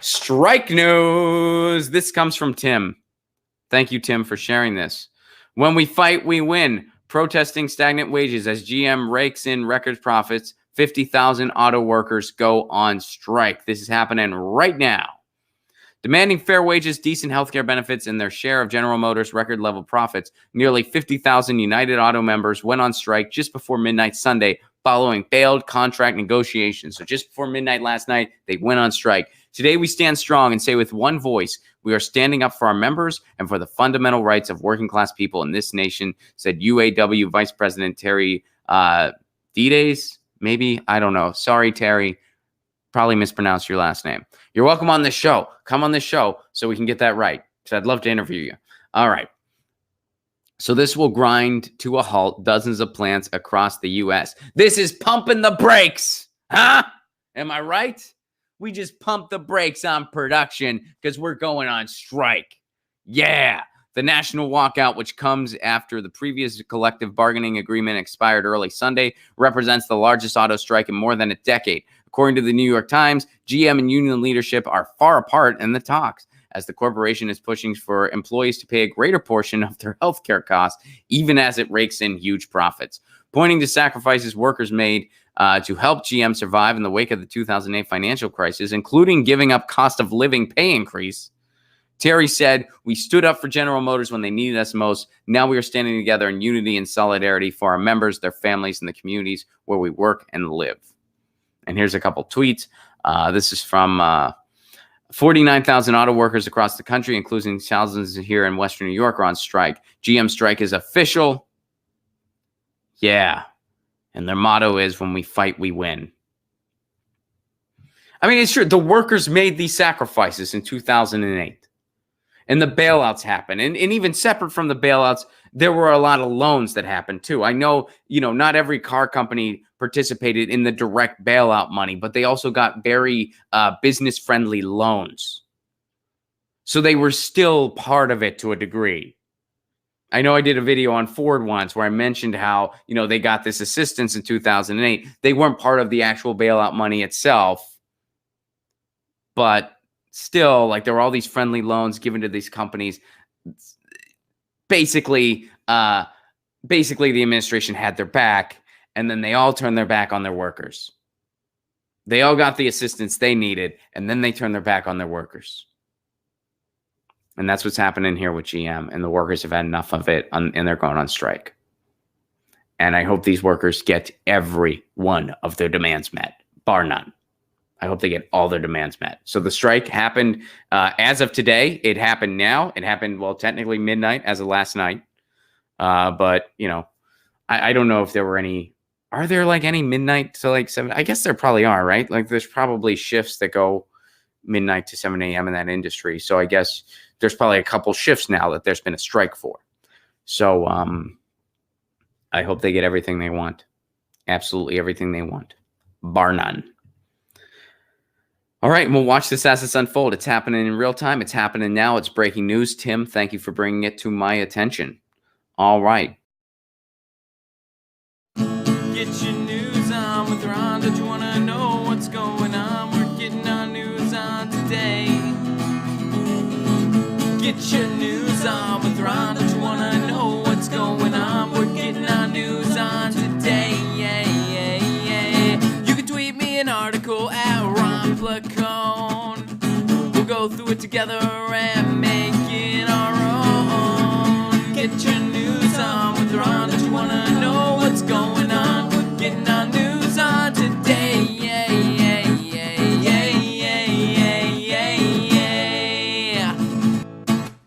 Strike news. This comes from Tim. Thank you, Tim, for sharing this. When we fight, we win. Protesting stagnant wages as GM rakes in record profits. 50,000 auto workers go on strike. This is happening right now. Demanding fair wages, decent healthcare benefits, and their share of General Motors' record-level profits, nearly 50,000 United Auto members went on strike just before midnight Sunday following failed contract negotiations. So just before midnight last night, they went on strike. Today, we stand strong and say with one voice, we are standing up for our members and for the fundamental rights of working-class people in this nation, said UAW Vice President Terry Dides, maybe? I don't know. Sorry, Terry. Probably mispronounced your last name. You're welcome on this show. Come on this show so we can get that right. So I'd love to interview you. All right. So this will grind to a halt dozens of plants across the U.S. This is pumping the brakes. Huh? Am I right? We just pump the brakes on production because we're going on strike. Yeah. The national walkout, which comes after the previous collective bargaining agreement expired early Sunday, represents the largest auto strike in more than a decade. According to the New York Times, GM and union leadership are far apart in the talks, as the corporation is pushing for employees to pay a greater portion of their healthcare costs, even as it rakes in huge profits. Pointing to sacrifices workers made to help GM survive in the wake of the 2008 financial crisis, including giving up cost of living pay increase, Terry said, "We stood up for General Motors when they needed us most. Now we are standing together in unity and solidarity for our members, their families, and the communities where we work and live." And here's a couple tweets. This is from 49,000 auto workers across the country, including thousands here in Western New York, are on strike. GM strike is official. Yeah. And their motto is, when we fight, we win. I mean, it's true. The workers made these sacrifices in 2008. And the bailouts happened. And even separate from the bailouts, there were a lot of loans that happened too. I know, not every car company participated in the direct bailout money, but they also got very business-friendly loans. So they were still part of it to a degree. I know I did a video on Ford once where I mentioned how, they got this assistance in 2008. They weren't part of the actual bailout money itself, but still, there were all these friendly loans given to these companies. Basically, the administration had their back, and then they all turned their back on their workers. They all got the assistance they needed, and then they turned their back on their workers. And that's what's happening here with GM, and the workers have had enough of it, and they're going on strike. And I hope these workers get every one of their demands met, bar none. I hope they get all their demands met. So the strike happened as of today. It happened now. It happened, technically midnight as of last night. But, I don't know if there were any. Are there any midnight to 7? I guess there probably are, right? There's probably shifts that go midnight to 7 a.m. in that industry. So I guess there's probably a couple shifts now that there's been a strike for. So I hope they get everything they want. Absolutely everything they want. Bar none. All right, we'll watch this as it's unfold. It's happening in real time. It's happening now. It's breaking news. Tim, thank you for bringing it to my attention. All right. Get your news on with Ron. Don't you want to know what's going on? We're getting our news on today. Get your news on with Ron. Don't you want to know what's going on? We're getting our news on today. You can tweet me an article at Ron Placone. We'll go through it together and